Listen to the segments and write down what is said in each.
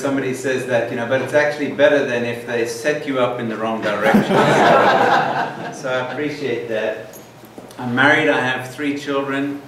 Somebody says that, but it's actually better than if they set you up in the wrong direction. So I appreciate that. I'm married, I have 3 children.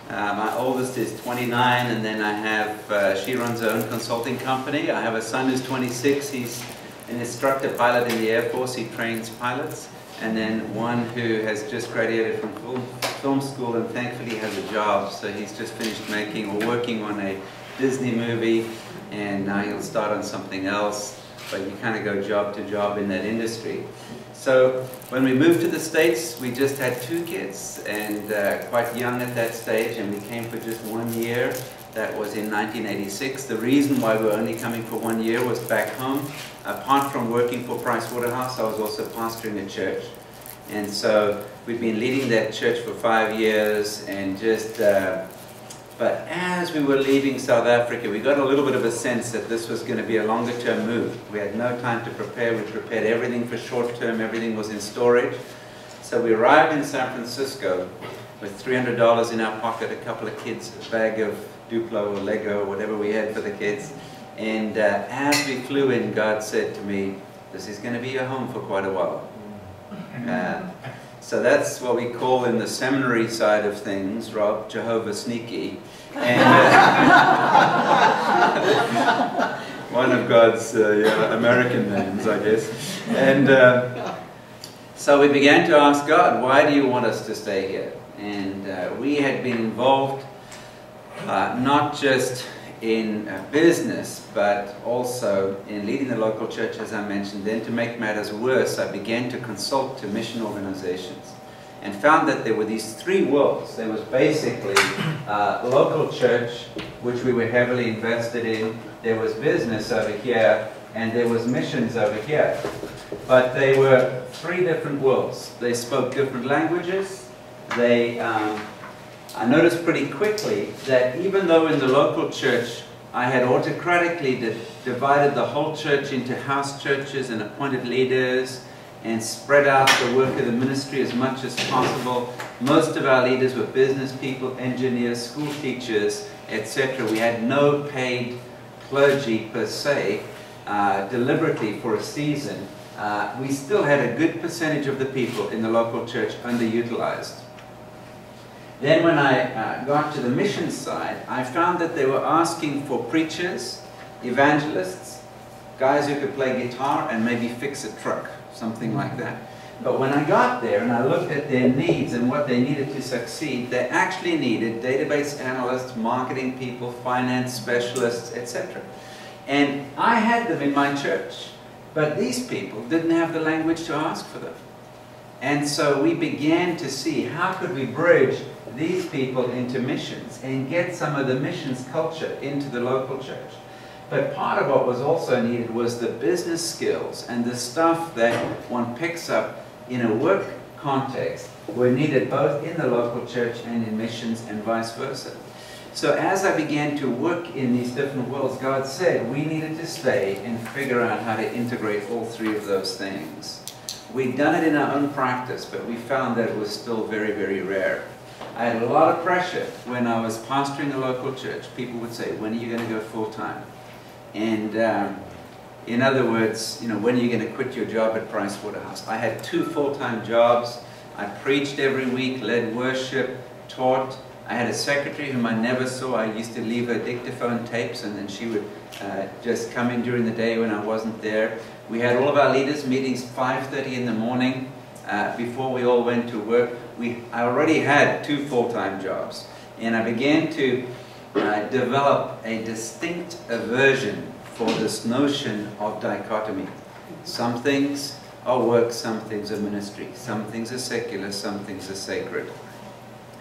My oldest is 29, and then I have, she runs her own consulting company. I have a son who's 26, he's an instructor pilot in the Air Force, he trains pilots. And then one who has just graduated from film school and thankfully has a job. So he's just finished making or working on a Disney movie, and now he'll start on something else, but you kind of go job to job in that industry. So when we moved to the States, we just had 2 kids, and quite young at that stage, and we came for just 1 year. That was in 1986. The reason why we were only coming for 1 year was back home. Apart from working for Price Waterhouse, I was also pastoring a church. And so we've been leading that church for 5 years, and just but as we were leaving South Africa, we got a little bit of a sense that this was going to be a longer term move. We had no time to prepare. We prepared everything for short term. Everything was in storage. So we arrived in San Francisco with $300 in our pocket, a couple of kids, a bag of Duplo or Lego, whatever we had for the kids. And as we flew in, God said to me, this is going to be your home for quite a while. So that's what we call in the seminary side of things, Rob, Jehovah Sneaky. And, one of God's American names, I guess. And so we began to ask God, why do you want us to stay here? And we had been involved not just in business, but also in leading the local church, as I mentioned. Then to make matters worse, I began to consult to mission organizations and found that there were these 3 worlds. There was basically local church, which we were heavily invested in. There was business over here, and there was missions over here. But they were 3 different worlds. They spoke different languages. I noticed pretty quickly that even though in the local church I had autocratically divided the whole church into house churches and appointed leaders and spread out the work of the ministry as much as possible, most of our leaders were business people, engineers, school teachers, etc. We had no paid clergy per se, deliberately for a season. We still had a good percentage of the people in the local church underutilized. Then when I got to the mission side, I found that they were asking for preachers, evangelists, guys who could play guitar and maybe fix a truck, something like that. But when I got there and I looked at their needs and what they needed to succeed, they actually needed database analysts, marketing people, finance specialists, etc. And I had them in my church, but these people didn't have the language to ask for them. And so we began to see how could we bridge these people into missions and get some of the missions culture into the local church. But part of what was also needed was the business skills and the stuff that one picks up in a work context were needed both in the local church and in missions and vice versa. So as I began to work in these different worlds, God said we needed to stay and figure out how to integrate all 3 of those things. We'd done it in our own practice, but we found that it was still very, very rare. I had a lot of pressure when I was pastoring a local church. People would say, when are you going to go full-time? And in other words, when are you going to quit your job at Price Waterhouse? I had 2 full-time jobs. I preached every week, led worship, taught. I had a secretary whom I never saw. I used to leave her dictaphone tapes, and then she would just come in during the day when I wasn't there. We had all of our leaders meetings 5:30 in the morning before we all went to work. I already had 2 full-time jobs, and I began to develop a distinct aversion for this notion of dichotomy. Some things are work, some things are ministry. Some things are secular, some things are sacred.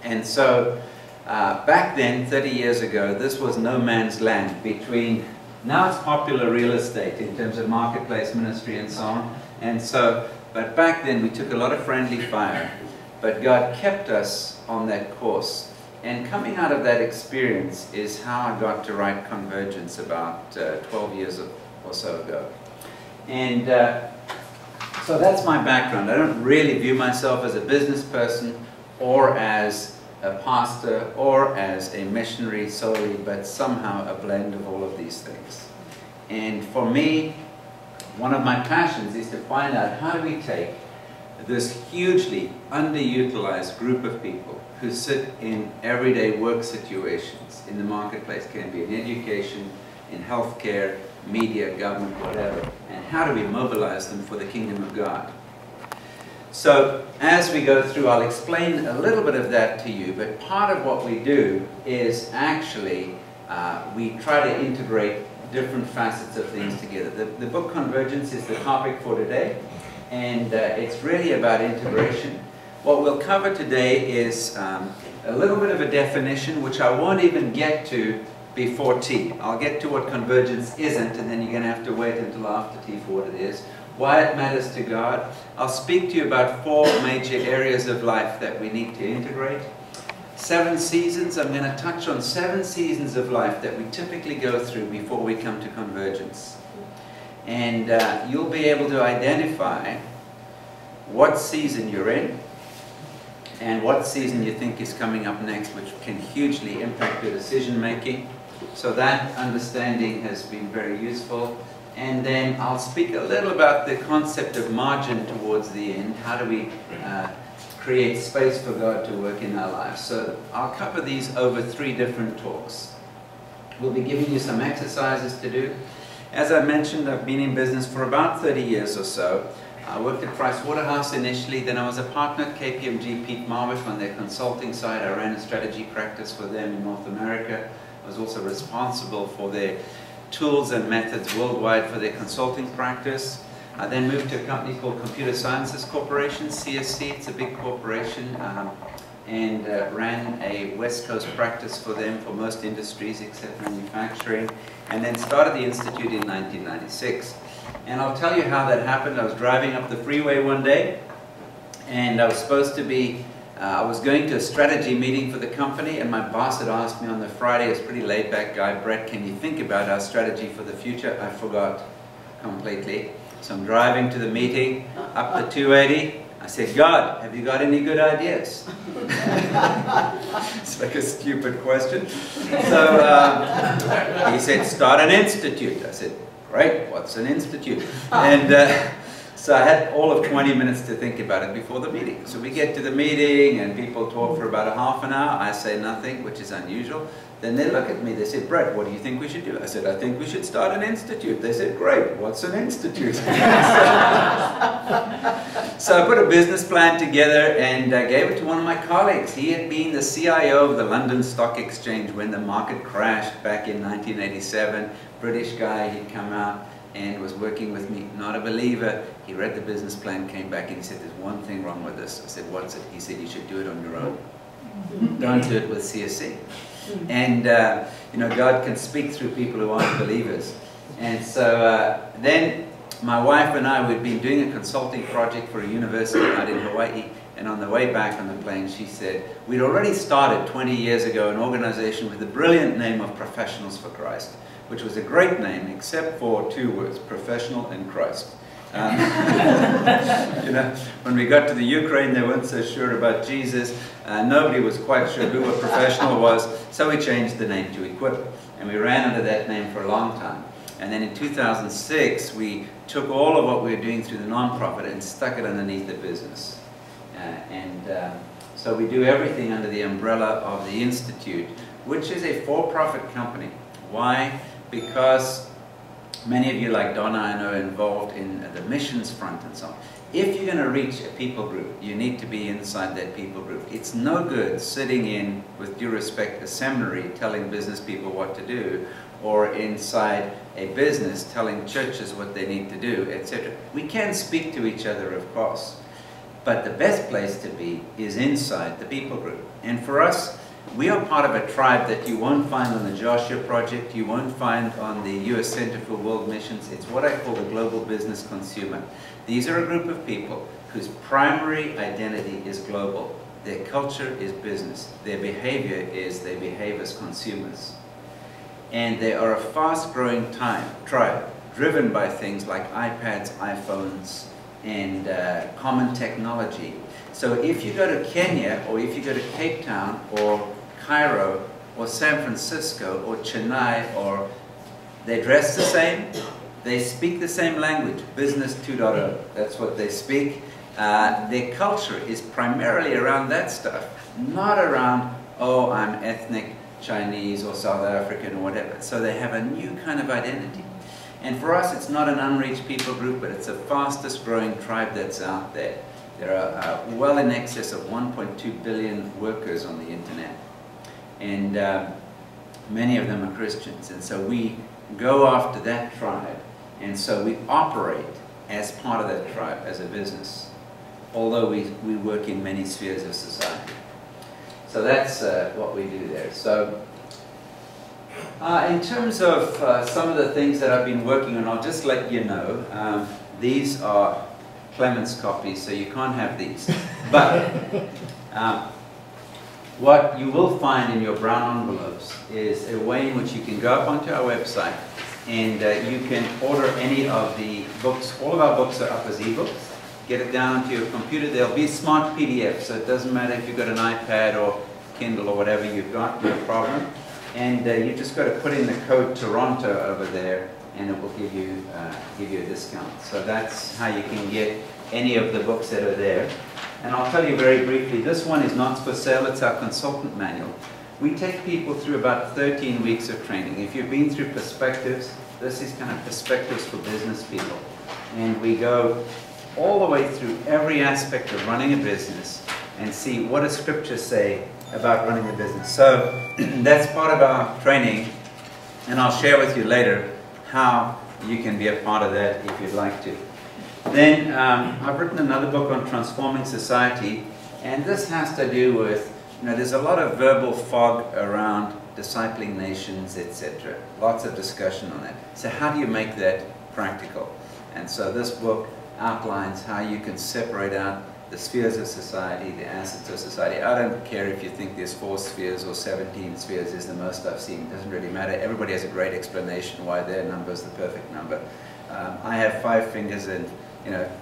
And so back then, 30 years ago, this was no man's land between, now it's popular real estate in terms of marketplace ministry and so on. And so, but back then we took a lot of friendly fire, but God kept us on that course. And coming out of that experience is how I got to write Convergence about 12 years or so ago. And so that's my background. I don't really view myself as a business person or as a pastor or as a missionary solely, but somehow a blend of all of these things. And for me, one of my passions is to find out how do we take this hugely underutilized group of people who sit in everyday work situations in the marketplace, can be in education, in healthcare, media, government, whatever, and how do we mobilize them for the kingdom of God? So as we go through, I'll explain a little bit of that to you, but part of what we do is actually we try to integrate different facets of things together. The book Convergence is the topic for today, and it's really about integration. What we'll cover today is a little bit of a definition, which I won't even get to before tea. I'll get to what convergence isn't, and then you're going to have to wait until after tea for what it is. Why it matters to God. I'll speak to you about 4 major areas of life that we need to integrate. 7 seasons. I'm going to touch on 7 seasons of life that we typically go through before we come to convergence. And you'll be able to identify what season you're in and what season you think is coming up next, which can hugely impact your decision making. So that understanding has been very useful. And then I'll speak a little about the concept of margin towards the end. How do we create space for God to work in our lives? So I'll cover these over 3 different talks. We'll be giving you some exercises to do. As I mentioned, I've been in business for about 30 years or so. I worked at Pricewaterhouse initially, then I was a partner at KPMG Pete Marwick on their consulting side. I ran a strategy practice for them in North America. I was also responsible for their tools and methods worldwide for their consulting practice. I then moved to a company called Computer Sciences Corporation, CSC. It's a big corporation, and ran a West Coast practice for them for most industries except manufacturing, and then started the Institute in 1996. And I'll tell you how that happened. I was driving up the freeway one day, and I was supposed to be I was going to a strategy meeting for the company, and my boss had asked me on the Friday, he was a pretty laid-back guy, Brett, can you think about our strategy for the future? I forgot completely. So I'm driving to the meeting, up the 280. I said, God, have you got any good ideas? It's like a stupid question. So he said, start an institute. I said, great, what's an institute? And so I had all of 20 minutes to think about it before the meeting. So we get to the meeting and people talk for about a half an hour. I say nothing, which is unusual. Then they look at me, they said, Brett, what do you think we should do? I said, I think we should start an institute. They said, great, what's an institute? So I put a business plan together and gave it to one of my colleagues. He had been the CIO of the London Stock Exchange when the market crashed back in 1987. British guy, he'd come out and was working with me, not a believer. He read the business plan, came back and he said, there's one thing wrong with this. I said, what's it? He said, you should do it on your own. Don't do it with CSC. And you know, God can speak through people who aren't believers. And so then my wife and I, we'd been doing a consulting project for a university out in Hawaii, and on the way back on the plane she said, we'd already started 20 years ago an organization with the brilliant name of Professionals for Christ, which was a great name except for 2 words, professional and Christ. You know, when we got to the Ukraine, they weren't so sure about Jesus. Nobody was quite sure who a professional was, so we changed the name to Equip, and we ran under that name for a long time. And then in 2006, we took all of what we were doing through the nonprofit and stuck it underneath the business. So we do everything under the umbrella of the Institute, which is a for-profit company. Why? Because many of you, like Donna, I know, are involved in the missions front and so on. If you're going to reach a people group, you need to be inside that people group. It's no good sitting in, with due respect, a seminary telling business people what to do, or inside a business telling churches what they need to do, etc. We can speak to each other, of course, but the best place to be is inside the people group. And for us, we are part of a tribe that you won't find on the Joshua Project, you won't find on the US Center for World Missions. It's what I call the global business consumer. These are a group of people whose primary identity is global. Their culture is business. Their behavior is they behave as consumers. And they are a fast-growing tribe, driven by things like iPads, iPhones, and common technology. So if you go to Kenya, or if you go to Cape Town, or Cairo, or San Francisco, or Chennai, or They dress the same. They speak the same language, Business 2.0. That's what they speak. Their culture is primarily around that stuff, not around, oh, I'm ethnic Chinese or South African or whatever. So they have a new kind of identity. And for us, it's not an unreached people group, but it's the fastest growing tribe that's out there. There are well in excess of 1.2 billion workers on the internet. And many of them are Christians. And so we go after that tribe. And so we operate as part of that tribe, as a business, although we work in many spheres of society. So that's what we do there. So in terms of some of the things that I've been working on, I'll just let you know. These are Clement's copies, so you can't have these. But what you will find in your brown envelopes is a way in which you can go up onto our website and you can order any of the books. All of our books are up as ebooks. Get it down to your computer. They'll be smart PDFs, so it doesn't matter if you've got an iPad or Kindle or whatever you've got, no problem. And you just got to put in the code Toronto over there, and it will give you a discount. So that's how you can get any of the books that are there. And I'll tell you very briefly, this one is not for sale. It's our consultant manual. We take people through about 13 weeks of training. If you've been through Perspectives, this is kind of Perspectives for business people. And we go all the way through every aspect of running a business and see what does Scripture say about running a business. So that's part of our training, and I'll share with you later how you can be a part of that if you'd like to. Then I've written another book on transforming society, and this has to do with, there's a lot of verbal fog around discipling nations, etc. Lots of discussion on that. So how do you make that practical? And so this book outlines how you can separate out the spheres of society, the assets of society. I don't care if you think there's 4 spheres or 17 spheres is the most I've seen. It doesn't really matter. Everybody has a great explanation why their number is the perfect number. I have 5 fingers and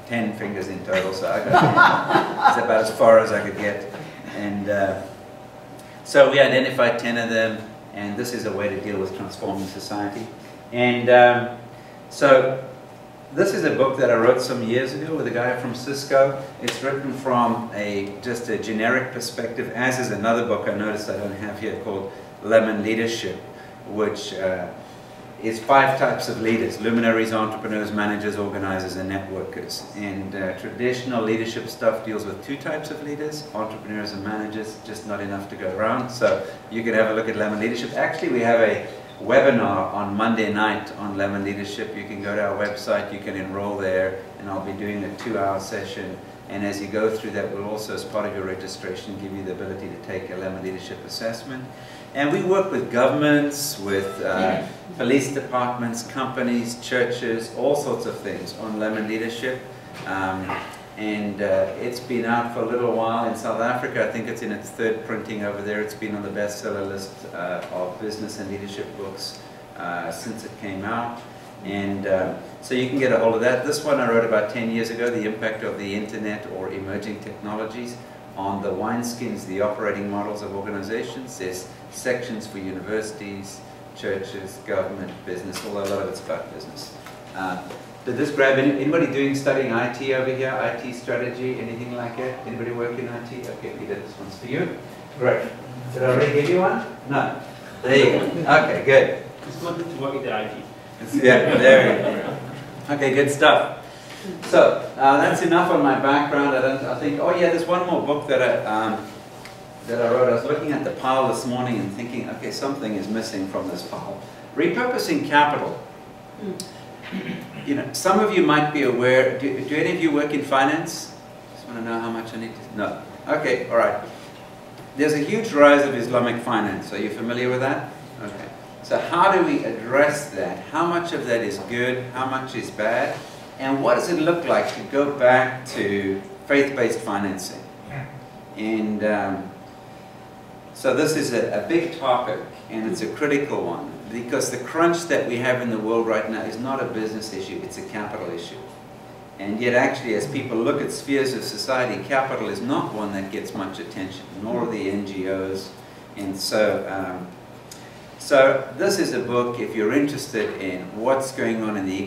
10 fingers in total, so I got it's about as far as I could get. And so we identified 10 of them, and this is a way to deal with transforming society. And so this is a book that I wrote some years ago with a guy from Cisco. It's written from just a generic perspective, as is another book I noticed I don't have here called Lemon Leadership, which is 5 types of leaders: luminaries, entrepreneurs, managers, organizers, and networkers. And traditional leadership stuff deals with 2 types of leaders, entrepreneurs and managers, just not enough to go around. So you can have a look at Lemon Leadership. Actually, we have a webinar on Monday night on Lemon Leadership. You can go to our website, you can enroll there, and I'll be doing a 2-hour session. And as you go through that, we'll also, as part of your registration, give you the ability to take a Lemon Leadership assessment. And we work with governments, with police departments, companies, churches, all sorts of things on Lemon Leadership. It's been out for a little while in South Africa. I think it's in its 3rd printing over there. It's been on the bestseller list of business and leadership books since it came out. And so you can get a hold of that. This one I wrote about 10 years ago, The Impact of the Internet or Emerging Technologies on the wineskins, the operating models of organizations. There's sections for universities, churches, government, business, although a lot of it's about business. Did this grab anybody studying IT over here? IT strategy, anything like it? Anybody work in IT? Okay, Peter, this one's for you. Great. Did I already give you one? No. There you go. Okay, good. It's good to work in the IT. Yeah, there we go. Okay, good stuff. So that's enough on my background. I think. Oh yeah, there's one more book that I wrote. I was looking at the pile this morning and thinking, okay, something is missing from this pile. Repurposing capital. Some of you might be aware. Do any of you work in finance? Just want to know how much I need to. No. Okay. All right. There's a huge rise of Islamic finance. Are you familiar with that? Okay. So how do we address that? How much of that is good? How much is bad? And what does it look like to go back to faith-based financing? And so this is a big topic, and it's a critical one, because the crunch that we have in the world right now is not a business issue, it's a capital issue. And yet actually, as people look at spheres of society, capital is not one that gets much attention, nor are the NGOs. And so So this is a book if you're interested in what's going on in the economic